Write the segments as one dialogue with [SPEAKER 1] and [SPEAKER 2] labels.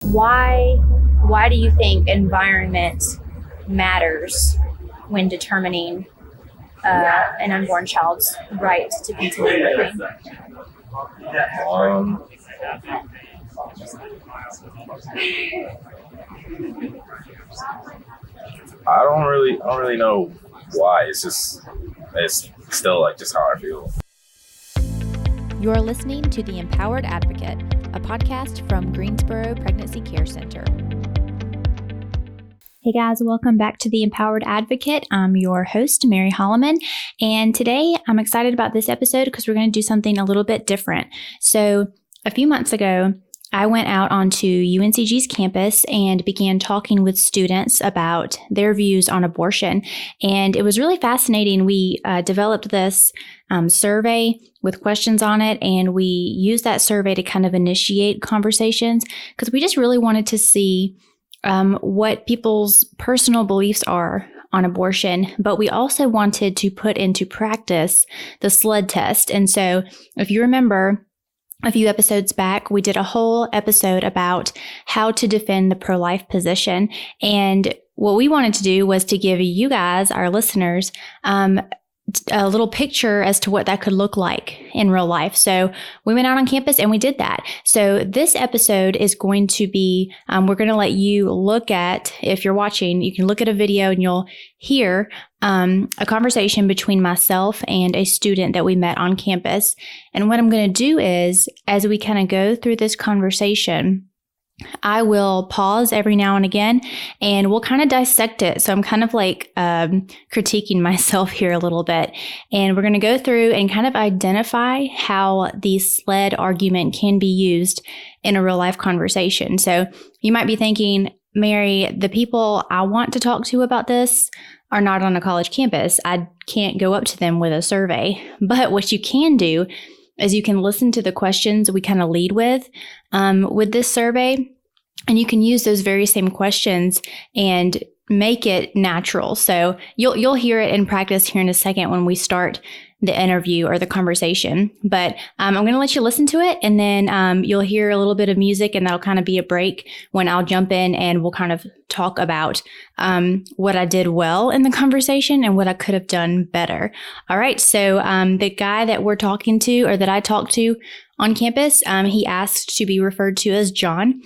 [SPEAKER 1] why do you think environment matters when determining an unborn child's right to continue living?
[SPEAKER 2] I don't really know why. It's still like just how I feel.
[SPEAKER 3] You're listening to The Empowered Advocate, a podcast from Greensboro Pregnancy Care Center.
[SPEAKER 1] Hey guys, welcome back to The Empowered Advocate. I'm your host, Mary Holloman, and today I'm excited about this episode because we're going to do something a little bit different. So a few months ago, I went out onto UNCG's campus and began talking with students about their views on abortion. And it was really fascinating. We developed this survey with questions on it, and we used that survey to kind of initiate conversations because we just really wanted to see what people's personal beliefs are on abortion, but we also wanted to put into practice the S.L.E.D test. And so if you remember, a few episodes back, we did a whole episode about how to defend the pro-life position. And what we wanted to do was to give you guys, our listeners, a little picture as to what that could look like in real life. So we went out on campus and we did that. So this episode is going to be, we're going to let you look at, if you're watching, you can look at a video and you'll hear a conversation between myself and a student that we met on campus. And what I'm going to do is, as we kind of go through this conversation, I will pause every now and again and we'll kind of dissect it. So I'm kind of like critiquing myself here a little bit. And we're going to go through and kind of identify how the S.L.E.D argument can be used in a real life conversation. So you might be thinking, Mary, the people I want to talk to about this are not on a college campus. I can't go up to them with a survey. But what you can do is you can listen to the questions we kind of lead with this survey, and you can use those very same questions and make it natural. So you'll hear it in practice here in a second when we start the interview or the conversation. But I'm going to let you listen to it, and then you'll hear a little bit of music, and that'll kind of be a break when I'll jump in and we'll kind of talk about what I did well in the conversation and what I could have done better. All right. So the guy that we're talking to, or that I talked to on campus, he asked to be referred to as John.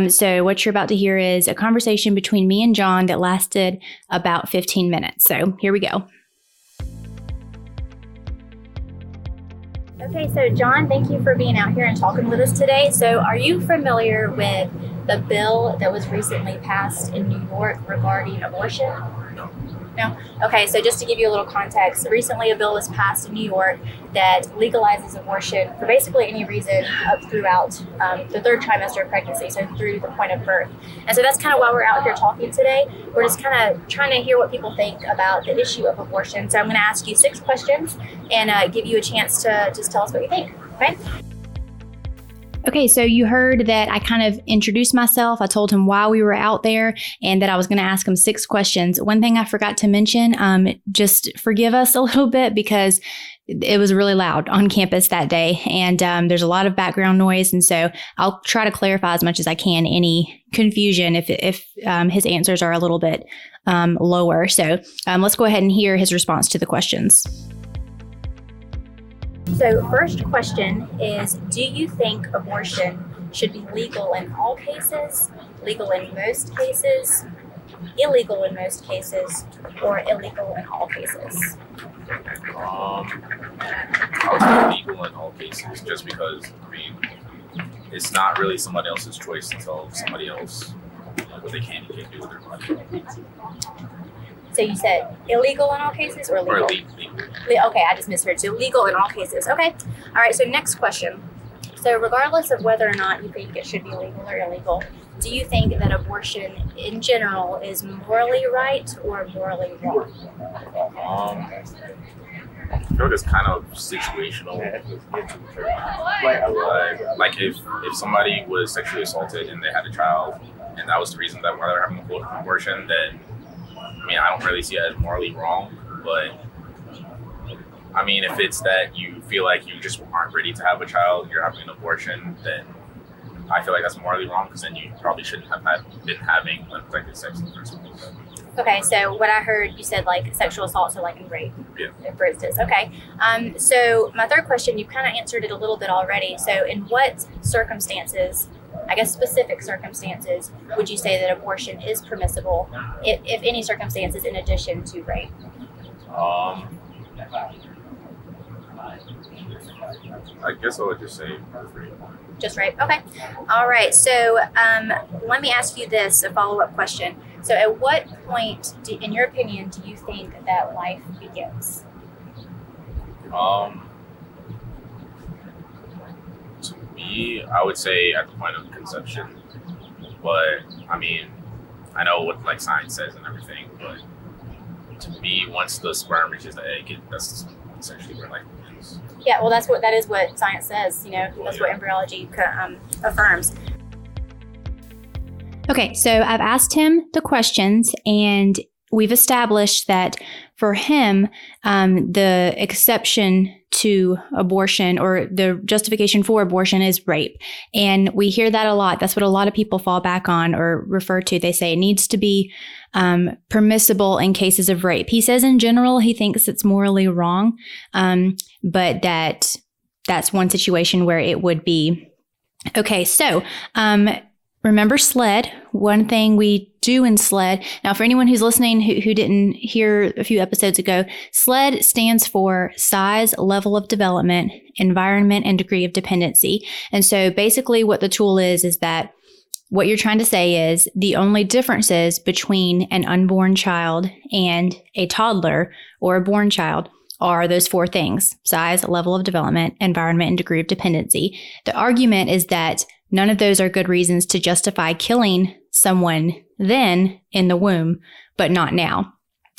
[SPEAKER 1] So what you're about to hear is a conversation between me and John that lasted about 15 minutes. So here we go. Okay, so John, thank you for being out here and talking with us today. So are you familiar with the bill that was recently passed in New York regarding abortion? No? Okay, so just to give you a little context, recently a bill was passed in New York that legalizes abortion for basically any reason up throughout the third trimester of pregnancy, so through the point of birth. And so that's kind of why we're out here talking today. We're just kind of trying to hear what people think about the issue of abortion. So I'm going to ask you 6 questions and give you a chance to just tell us what you think, okay? Okay, so you heard that I kind of introduced myself. I told him why we were out there and that I was going to ask him 6 questions. One thing I forgot to mention, just forgive us a little bit because it was really loud on campus that day, and there's a lot of background noise. And so I'll try to clarify as much as I can any confusion if his answers are a little bit lower. So let's go ahead and hear his response to the questions. So first question is, do you think abortion should be legal in all cases, legal in most cases, illegal in most cases, or illegal in all cases?
[SPEAKER 2] I would say legal in all cases, just because, it's not really somebody else's choice to tell somebody else what they can and can't do with their body.
[SPEAKER 1] So you said illegal in all cases or legal?
[SPEAKER 2] Or legal.
[SPEAKER 1] Okay, I just misheard. So legal in all cases. Okay. All right, so next question. So regardless of whether or not you think it should be legal or illegal, do you think that abortion in general is morally right or morally wrong?
[SPEAKER 2] I feel like it's kind of situational. Like if somebody was sexually assaulted and they had a child, and that was the reason that why they're having an abortion, then I don't really see it as morally wrong. But if it's that you feel like you just aren't ready to have a child, you're having an abortion, then I feel like that's morally wrong because then you probably shouldn't have been having unprotected sex in the first place.
[SPEAKER 1] Okay, so what I heard, you said like sexual assault, so like in rape, for instance. Okay, so my third question, you kind of answered it a little bit already. So in what circumstances, I guess specific circumstances, would you say that abortion is permissible, if any circumstances in addition to rape?
[SPEAKER 2] I guess I would just say rape.
[SPEAKER 1] Just rape? Okay. All right. So let me ask you this, a follow-up question. So at what point, in your opinion, do you think that life begins?
[SPEAKER 2] To me, I would say at the point of conception. But, I mean, I know what like science says and everything, but to me, once the sperm reaches the egg, that's essentially where life begins.
[SPEAKER 1] Yeah, well, that is what science says. You know, that's what embryology affirms. Okay, so I've asked him the questions, and we've established that for him, the exception to abortion or the justification for abortion is rape. And we hear that a lot. That's what a lot of people fall back on or refer to. They say it needs to be permissible in cases of rape. He says in general, he thinks it's morally wrong, but that's one situation where it would be. Okay, so remember S.L.E.D. One thing we do in S.L.E.D. Now, for anyone who's listening who didn't hear a few episodes ago, S.L.E.D. stands for size, level of development, environment, and degree of dependency. And so basically what the tool is that what you're trying to say is the only differences between an unborn child and a toddler or a born child are those four things: size, level of development, environment, and degree of dependency. The argument is that none of those are good reasons to justify killing someone then in the womb, but not now.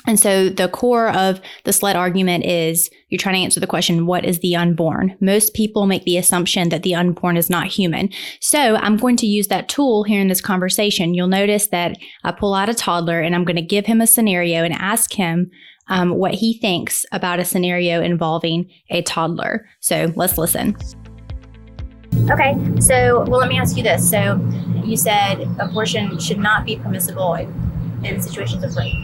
[SPEAKER 1] And so the core of the S.L.E.D. argument is you're trying to answer the question, what is the unborn? Most people make the assumption that the unborn is not human. So I'm going to use that tool here in this conversation. You'll notice that I pull out a toddler and I'm going to give him a scenario and ask him what he thinks about a scenario involving a toddler. So let's listen. Okay, so, well, let me ask you this. So you said abortion should not be permissible in situations of rape.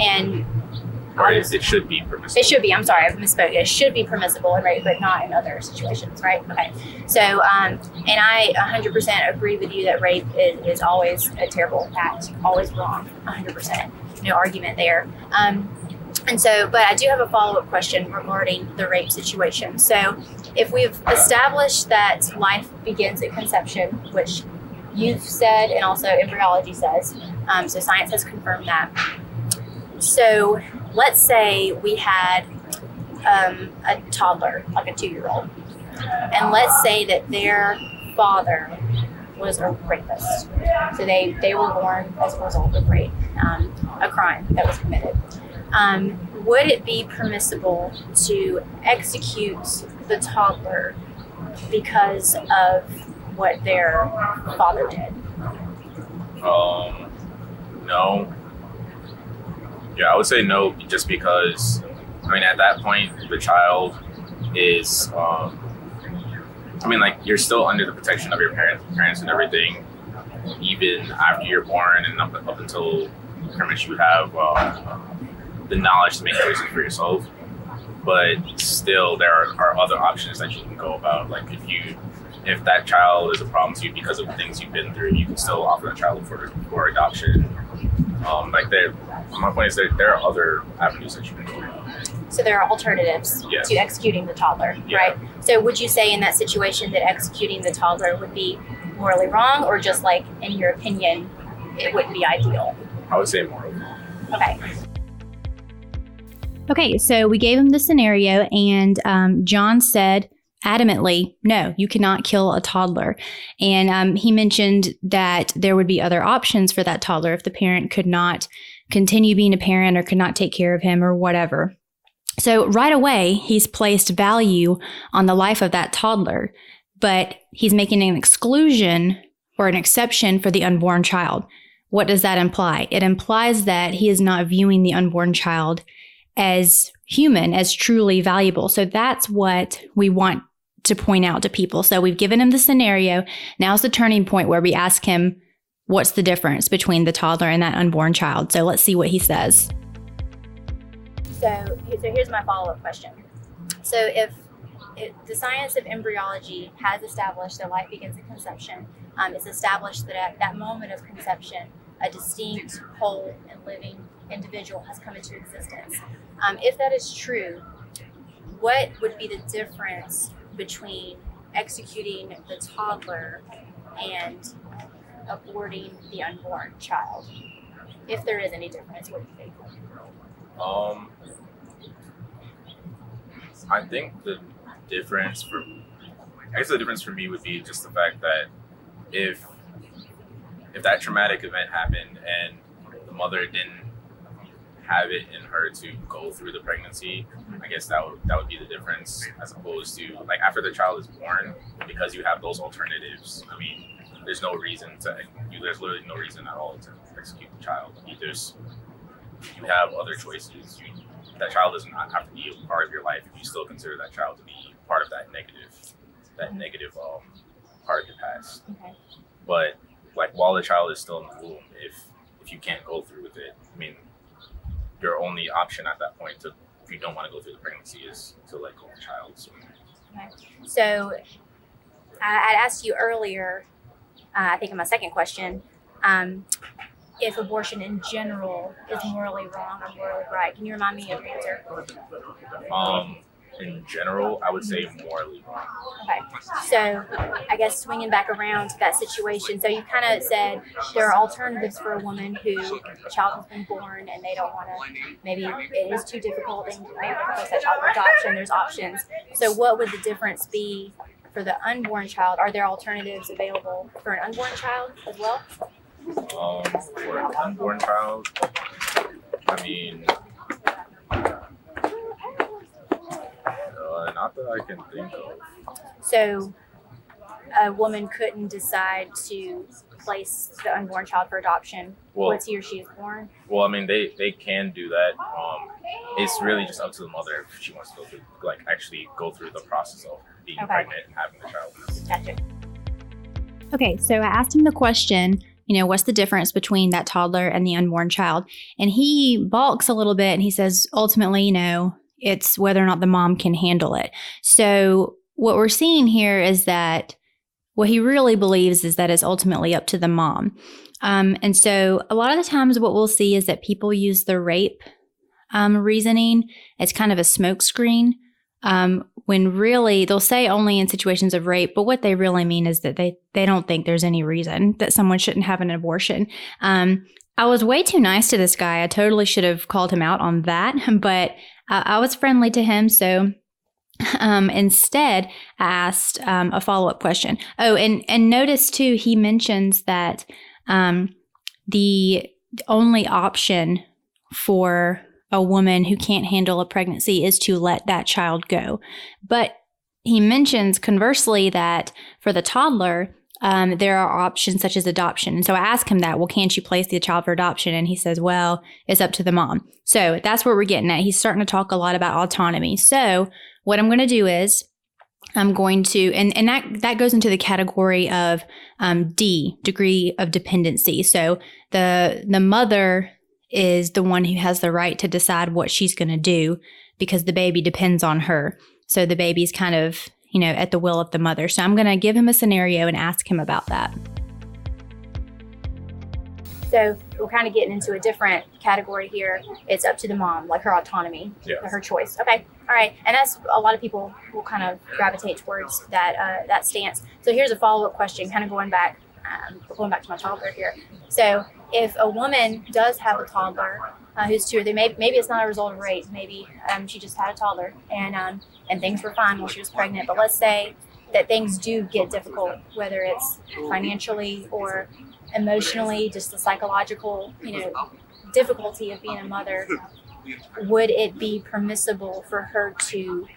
[SPEAKER 2] It should be permissible.
[SPEAKER 1] It should be. I'm sorry, I misspoke. It should be permissible in rape, but not in other situations, right? Okay. So, and I 100% agree with you that rape is always a terrible act, always wrong, 100%. No argument there. And so, but I do have a follow-up question regarding the rape situation. So if we've established that life begins at conception, which you've said and also embryology says, so science has confirmed that. So let's say we had a toddler, like a 2-year-old, and let's say that their father was a rapist. So they were born as a result of rape, a crime that was committed. Would it be permissible to execute the toddler because of what their father did?
[SPEAKER 2] No. Yeah, I would say no, just because, I mean, at that point, the child is, you're still under the protection of your parents and everything, even after you're born and up until pretty much you have the knowledge to make choices for yourself. But still, there are other options that you can go about. Like if that child is a problem to you because of the things you've been through, you can still offer that child for adoption. My point is there are other avenues that you can go about.
[SPEAKER 1] So there are alternatives to executing the toddler, right? So would you say in that situation that executing the toddler would be morally wrong, or just like, in your opinion, it wouldn't be ideal?
[SPEAKER 2] I would say morally wrong.
[SPEAKER 1] Okay, so we gave him the scenario, and John said adamantly, no, you cannot kill a toddler. And he mentioned that there would be other options for that toddler if the parent could not continue being a parent or could not take care of him or whatever. So right away, he's placed value on the life of that toddler, but he's making an exclusion or an exception for the unborn child. What does that imply? It implies that he is not viewing the unborn child as human, as truly valuable. So that's what we want to point out to people. So we've given him the scenario. Now's the turning point where we ask him, what's the difference between the toddler and that unborn child? So let's see what he says.
[SPEAKER 4] So here's my follow-up question. So if the science of embryology has established that life begins at conception, it's established that at that moment of conception, a distinct, whole, and living individual has come into existence. If that is true, what would be the difference between executing the toddler and aborting the unborn child? If there is any difference, what do you think?
[SPEAKER 2] I think the difference for me would be just the fact that if that traumatic event happened and the mother didn't have it in her to go through the pregnancy, I guess that would be the difference, as opposed to like after the child is born, because you have those alternatives. I mean, there's literally no reason at all to execute the child. You have other choices. That child does not have to be a part of your life if you still consider that child to be part of that negative part of your past.
[SPEAKER 4] Okay.
[SPEAKER 2] But like while the child is still in the womb, if you can't go through with it, I mean, your only option at that point if you don't want to go through the pregnancy is to let go of the child.
[SPEAKER 4] Okay. So I asked you earlier, I think in my second question, if abortion in general is morally wrong or morally right. Can you remind me of your answer?
[SPEAKER 2] In general, I would say morally wrong.
[SPEAKER 4] Okay. So I guess swinging back around to that situation. So you kind of said there are alternatives for a woman who a child has been born and they don't want to, maybe it is too difficult and maybe place that child for adoption. There's options. So what would the difference be for the unborn child? Are there alternatives available for an unborn child as well?
[SPEAKER 2] For an unborn child, I mean, not that I can think of.
[SPEAKER 4] So a woman couldn't decide to place the unborn child for adoption once he or she is born?
[SPEAKER 2] Well, I mean, they can do that. It's really just up to the mother if she wants to actually go through the process of being pregnant and having the child.
[SPEAKER 4] Gotcha.
[SPEAKER 1] Okay, so I asked him the question, what's the difference between that toddler and the unborn child? And he balks a little bit and he says, ultimately, it's whether or not the mom can handle it. So what we're seeing here is that what he really believes is that it's ultimately up to the mom. And so a lot of the times what we'll see is that people use the rape reasoning as kind of a smokescreen. When really they'll say only in situations of rape, but what they really mean is that they don't think there's any reason that someone shouldn't have an abortion. I was way too nice to this guy. I totally should have called him out on that, but I was friendly to him. So instead, I asked a follow-up question. Oh, and notice too, he mentions that the only option for a woman who can't handle a pregnancy is to let that child go. But he mentions conversely that for the toddler, there are options such as adoption. And so I asked him that, well, can't you place the child for adoption? And he says, well, it's up to the mom. So that's what we're getting at. He's starting to talk a lot about autonomy. So what I'm going to do is I'm going to, and that goes into the category of D, degree of dependency. So the mother is the one who has the right to decide what she's going to do because the baby depends on her. So the baby's kind of, at the will of the mother. So I'm going to give him a scenario and ask him about that.
[SPEAKER 4] So we're kind of getting into a different category here. It's up to the mom, like her autonomy, her choice. Okay. All right. And that's a lot of people will kind of gravitate towards that stance. So here's a follow-up question, kind of going back to my toddler here. So if a woman does have a toddler who's 2 or 3, maybe it's not a result of rape, maybe she just had a toddler and things were fine while she was pregnant. But let's say that things do get difficult, whether it's financially or emotionally, just the psychological, difficulty of being a mother. Would it be permissible for her to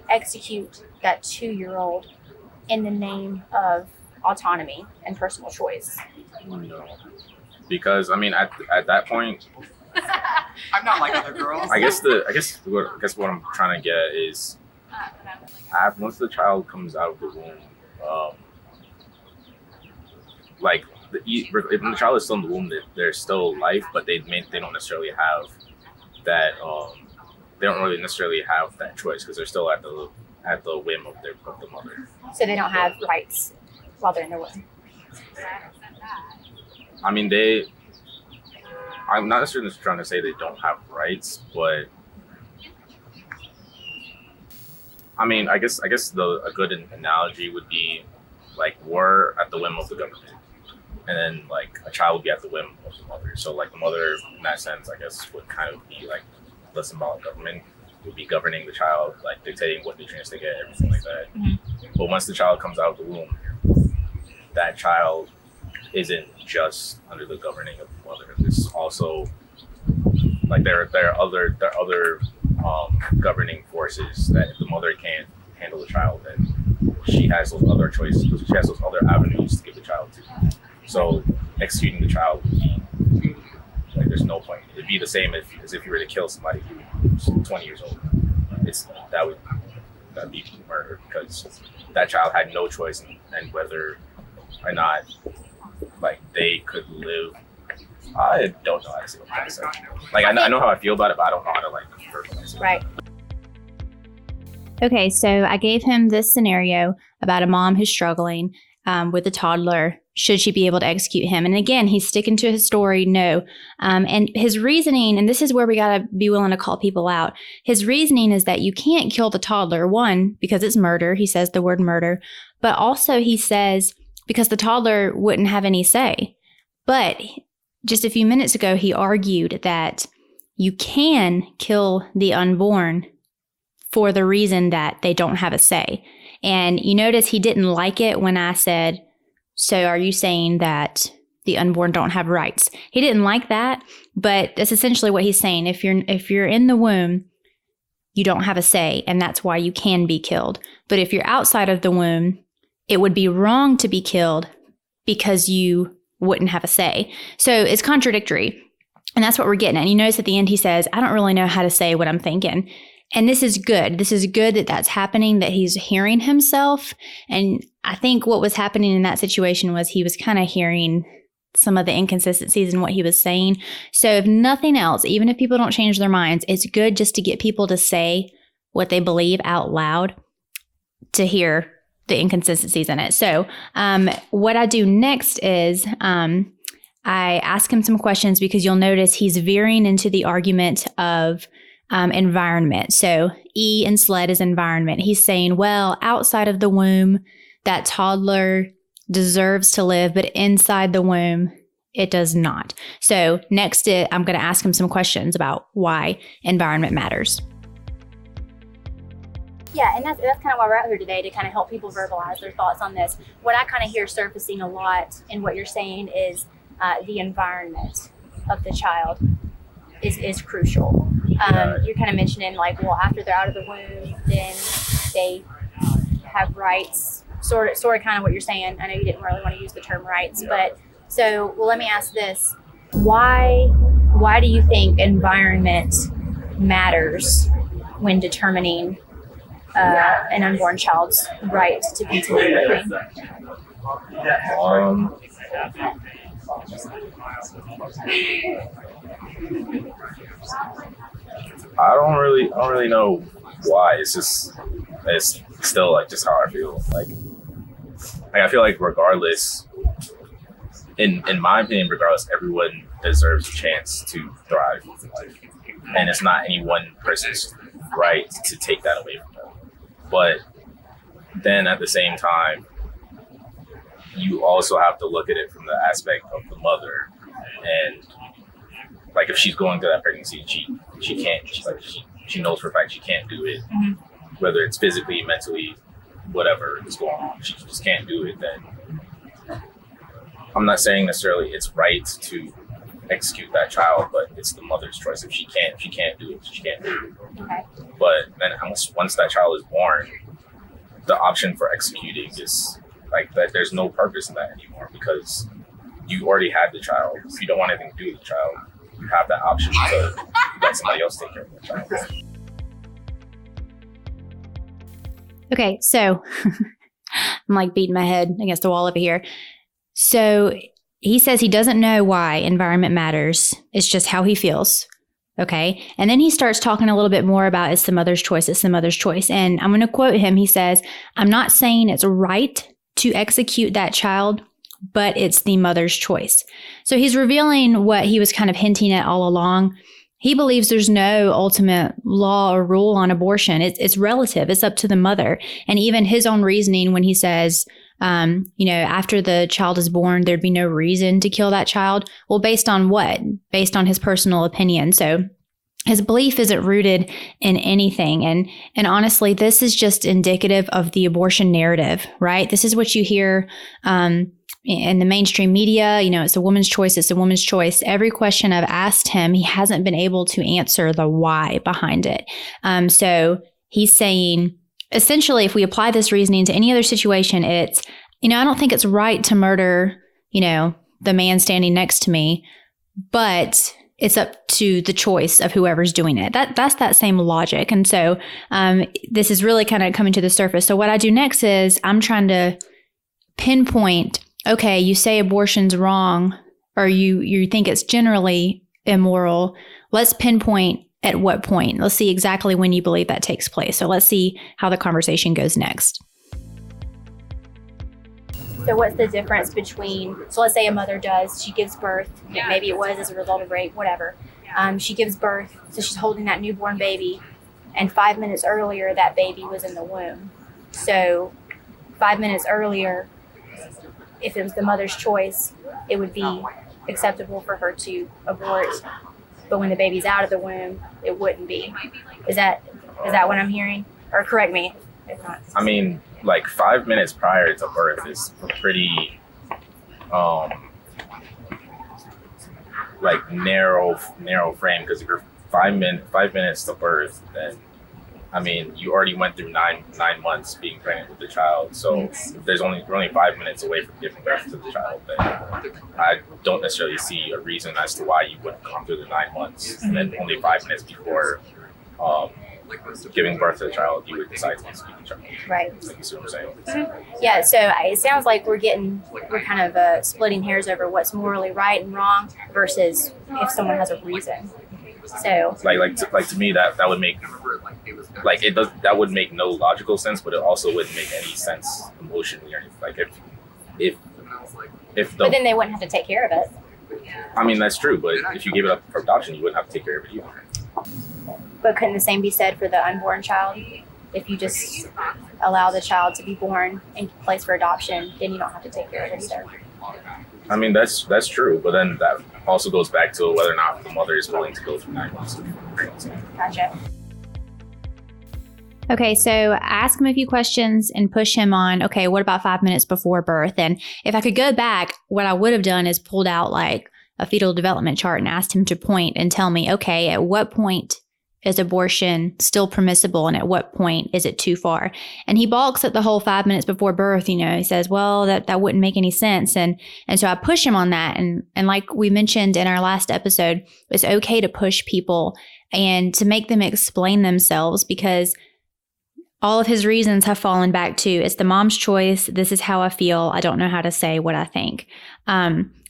[SPEAKER 4] execute that 2-year-old in the name of autonomy and personal choice?
[SPEAKER 2] No. Because at that point,
[SPEAKER 5] I'm not like other girls.
[SPEAKER 2] I guess what I'm trying to get at is Once the child comes out of the womb, like when the child is still in the womb, there's still life, but they don't necessarily have that. They don't really necessarily have that choice because they're still at the whim of the mother.
[SPEAKER 4] So they don't have rights while they're in the womb.
[SPEAKER 2] I mean, I'm not necessarily trying to say they don't have rights, but I mean, I guess a good analogy would be like we're at the whim of the government, and then like a child would be at the whim of the mother. So like the mother, in that sense, I guess would kind of be like the symbolic government, would be governing the child, like dictating what nutrients they get, everything like that. Mm-hmm. But once the child comes out of the womb, that child isn't just under the governing of the mother. There's also like there are other governing forces that if the mother can't handle the child, then she has those other choices. She has those other avenues to give the child to. So executing the child would be like there's no point. It'd be the same as if you were to kill somebody who's 20 years old. That'd be murder because that child had no choice in whether or not like they could live. I don't know how to say what I'm saying. Like I know how I feel about it, but I don't know how to like verbalize it.
[SPEAKER 4] Right.
[SPEAKER 1] Okay, so I gave him this scenario about a mom who's struggling with a toddler. Should she be able to execute him? And again, he's sticking to his story, no. And his reasoning, and this is where we got to be willing to call people out. His reasoning is that you can't kill the toddler, one, because it's murder. He says the word murder. But also he says because the toddler wouldn't have any say. But just a few minutes ago, he argued that you can kill the unborn for the reason that they don't have a say. And you notice he didn't like it when I said, so are you saying that the unborn don't have rights? He didn't like that, but that's essentially what he's saying. If you're in the womb, you don't have a say, and that's why you can be killed. But if you're outside of the womb, it would be wrong to be killed because you wouldn't have a say. So it's contradictory. And that's what we're getting at. And you notice at the end, he says, I don't really know how to say what I'm thinking. And this is good. This is good that that's happening, that he's hearing himself. And I think what was happening in that situation was he was kind of hearing some of the inconsistencies in what he was saying. So if nothing else, even if people don't change their minds, it's good just to get people to say what they believe out loud to hear the inconsistencies in it. So what I do next is I ask him some questions because you'll notice he's veering into the argument of environment. So E in S.L.E.D is environment. He's saying, well, outside of the womb, that toddler deserves to live, but inside the womb, it does not. So next, I'm going to ask him some questions about why environment matters.
[SPEAKER 4] Yeah, and that's kind of why we're out here today, to kind of help people verbalize their thoughts on this. What I kind of hear surfacing a lot in what you're saying is the environment of the child is crucial. You're kind of mentioning like, well, after they're out of the womb, then they have rights. Sort of kind of what you're saying. I know you didn't really want to use the term rights, but so, well, let me ask this. Why do you think environment matters when determining an unborn child's right to continue living?
[SPEAKER 2] I don't really know why. It's still like just how I feel. Like I feel like regardless, in my opinion, regardless, everyone deserves a chance to thrive in life, and it's not any one person's right to take that away from them. But then at the same time, you also have to look at it from the aspect of the mother, and like if she's going through that pregnancy, she knows for a fact she can't do it, whether it's physically, mentally, whatever is going on, she just can't do it. Then I'm not saying necessarily it's right to execute that child, but it's the mother's choice. If she can't do it, she can't do it.
[SPEAKER 4] Okay.
[SPEAKER 2] But then once that child is born, the option for executing is like that. There's no purpose in that anymore because you already had the child. If you don't want anything to do with the child, you have that option to let somebody else take care of the child.
[SPEAKER 1] Okay, so I'm like beating my head against the wall over here. So he says he doesn't know why environment matters. It's just how he feels. Okay. And then he starts talking a little bit more about it's the mother's choice. It's the mother's choice. And I'm going to quote him. He says, I'm not saying it's right to execute that child, but it's the mother's choice. So he's revealing what he was kind of hinting at all along. He believes there's no ultimate law or rule on abortion. It's relative. It's up to the mother. And even his own reasoning when he says, after the child is born, there'd be no reason to kill that child. Well, based on what? Based on his personal opinion. So his belief isn't rooted in anything. And honestly, this is just indicative of the abortion narrative, right? This is what you hear in the mainstream media. It's a woman's choice. It's a woman's choice. Every question I've asked him, he hasn't been able to answer the why behind it. So he's saying, essentially, if we apply this reasoning to any other situation, it's, I don't think it's right to murder, the man standing next to me, but it's up to the choice of whoever's doing it. That's that same logic. And so this is really kind of coming to the surface. So what I do next is I'm trying to pinpoint, okay, you say abortion's wrong, or you think it's generally immoral. Let's pinpoint at what point. Let's see exactly when you believe that takes place. So let's see how the conversation goes next.
[SPEAKER 4] So what's the difference between, so let's say a mother she gives birth, maybe it was as a result of rape, whatever. She gives birth, so she's holding that newborn baby, and 5 minutes earlier, that baby was in the womb. So 5 minutes earlier, if it was the mother's choice, it would be acceptable for her to abort. But when the baby's out of the womb, it wouldn't be. Is that what I'm hearing? Or correct me if not.
[SPEAKER 2] I mean, like 5 minutes prior to birth is a pretty narrow frame, because if you're 5 minutes to birth, then I mean you already went through nine months being pregnant with the child. So if we're only 5 minutes away from giving birth to the child, then I don't necessarily see a reason as to why you wouldn't come through the 9 months, and then only 5 minutes before giving birth to the child, you would decide to keep the child.
[SPEAKER 4] Right.
[SPEAKER 2] Like you see what I'm saying?
[SPEAKER 4] Mm-hmm. Yeah, so it sounds like we're kind of splitting hairs over what's morally right and wrong versus if someone has a reason. So
[SPEAKER 2] like to me that would make that would make no logical sense, but it also wouldn't make any sense emotionally or anything. Like if
[SPEAKER 4] but then they wouldn't have to take care of it.
[SPEAKER 2] I mean, that's true, but if you gave it up for adoption, you wouldn't have to take care of it either.
[SPEAKER 4] But couldn't the same be said for the unborn child? If you just allow the child to be born and placed for adoption, then you don't have to take care of it either.
[SPEAKER 2] I mean, that's true, but then that also goes back to whether or not the mother is willing to go through 9 months of pregnancy.
[SPEAKER 4] Gotcha.
[SPEAKER 1] Okay, so ask him a few questions and push him on, okay, what about 5 minutes before birth? And if I could go back, what I would have done is pulled out like a fetal development chart and asked him to point and tell me, okay, at what point is abortion still permissible and at what point is it too far? And he balks at the whole 5 minutes before birth. He says, well, that wouldn't make any sense. And so I push him on that. And like we mentioned in our last episode, it's okay to push people and to make them explain themselves, because all of his reasons have fallen back to, it's the mom's choice. This is how I feel. I don't know how to say what I think.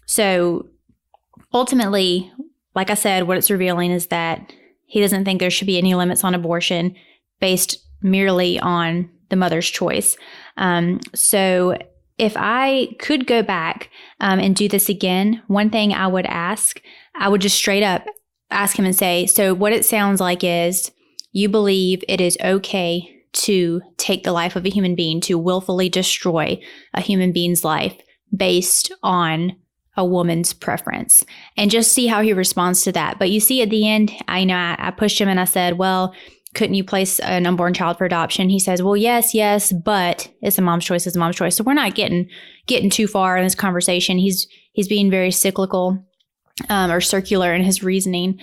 [SPEAKER 1] So ultimately, like I said, what it's revealing is that he doesn't think there should be any limits on abortion based merely on the mother's choice. So if I could go back and do this again, one thing I would just straight up ask him and say, so what it sounds like is you believe it is okay to take the life of a human being, to willfully destroy a human being's life based on a woman's preference, and just see how he responds to that. But you see at the end, I pushed him and I said, well, couldn't you place an unborn child for adoption? He says, well, yes, but it's a mom's choice. It's a mom's choice. So we're not getting too far in this conversation. He's being very cyclical or circular in his reasoning.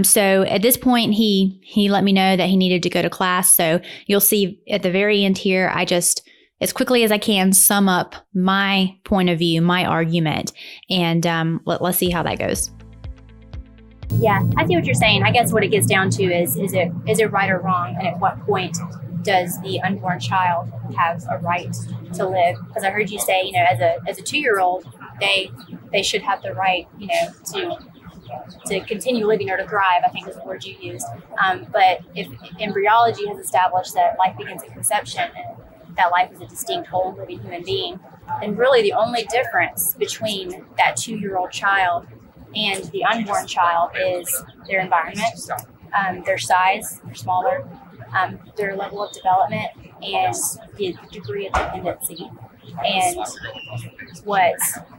[SPEAKER 1] So at this point, he let me know that he needed to go to class. So you'll see at the very end here, I just, as quickly as I can, sum up my point of view, my argument, and let's see how that goes.
[SPEAKER 4] Yeah, I see what you're saying. I guess what it gets down to is it right or wrong, and at what point does the unborn child have a right to live? Because I heard you say, as a 2-year-old, they should have the right, to continue living or to thrive, I think is the word you used. But if embryology has established that life begins at conception and that life is a distinct whole living human being, then really the only difference between that 2-year-old child and the unborn child is their environment, their size, they're smaller, their level of development, and the degree of dependency. And what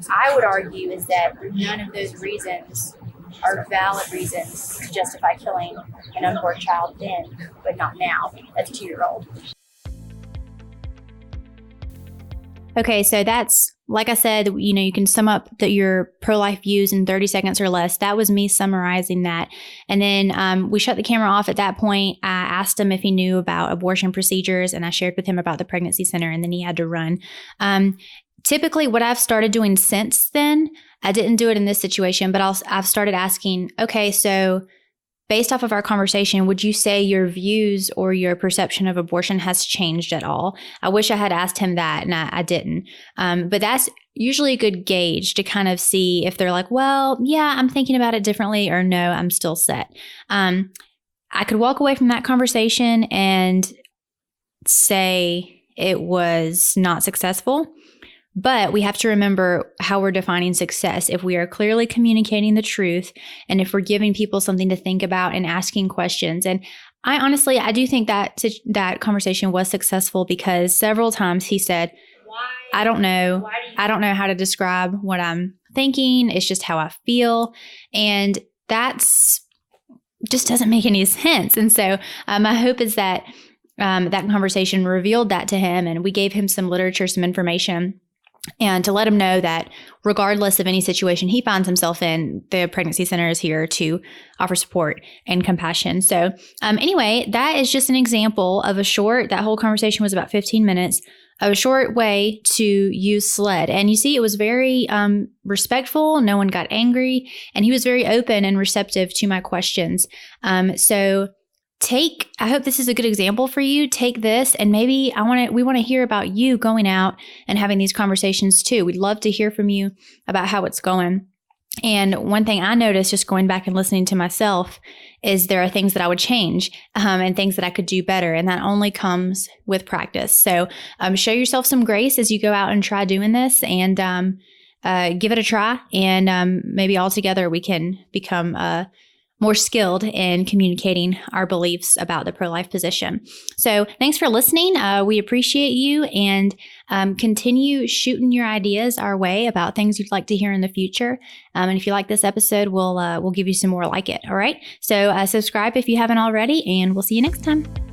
[SPEAKER 4] I would argue is that none of those reasons are valid reasons to justify killing an unborn child then, but not now as a 2-year-old.
[SPEAKER 1] Okay, so that's, like I said, you can sum up your pro-life views in 30 seconds or less. That was me summarizing that. And then we shut the camera off at that point. I asked him if he knew about abortion procedures, and I shared with him about the pregnancy center, and then he had to run. Typically, what I've started doing since then, I didn't do it in this situation, but I've started asking, okay, so based off of our conversation, would you say your views or your perception of abortion has changed at all? I wish I had asked him that, and I didn't. But that's usually a good gauge to kind of see if they're like, well, yeah, I'm thinking about it differently, or no, I'm still set. I could walk away from that conversation and say it was not successful. But we have to remember how we're defining success. If we are clearly communicating the truth, and if we're giving people something to think about and asking questions. And I do think that conversation was successful, because several times he said, I don't know how to describe what I'm thinking. It's just how I feel. And that's just doesn't make any sense. And so my hope is that that conversation revealed that to him, and we gave him some literature, some information, and to let him know that regardless of any situation he finds himself in, the pregnancy center is here to offer support and compassion. So anyway, that is just an example of that whole conversation was about 15 minutes, of a short way to use S.L.E.D. And you see, it was very respectful. No one got angry, and he was very open and receptive to my questions. I hope this is a good example for you. Take this, and maybe we want to hear about you going out and having these conversations too. We'd love to hear from you about how it's going. And one thing I noticed just going back and listening to myself is there are things that I would change and things that I could do better. And that only comes with practice. So show yourself some grace as you go out and try doing this, and give it a try. And maybe all together we can become more skilled in communicating our beliefs about the pro-life position. So thanks for listening. We appreciate you, and continue shooting your ideas our way about things you'd like to hear in the future. And if you like this episode, we'll give you some more like it. All right. So subscribe if you haven't already, and we'll see you next time.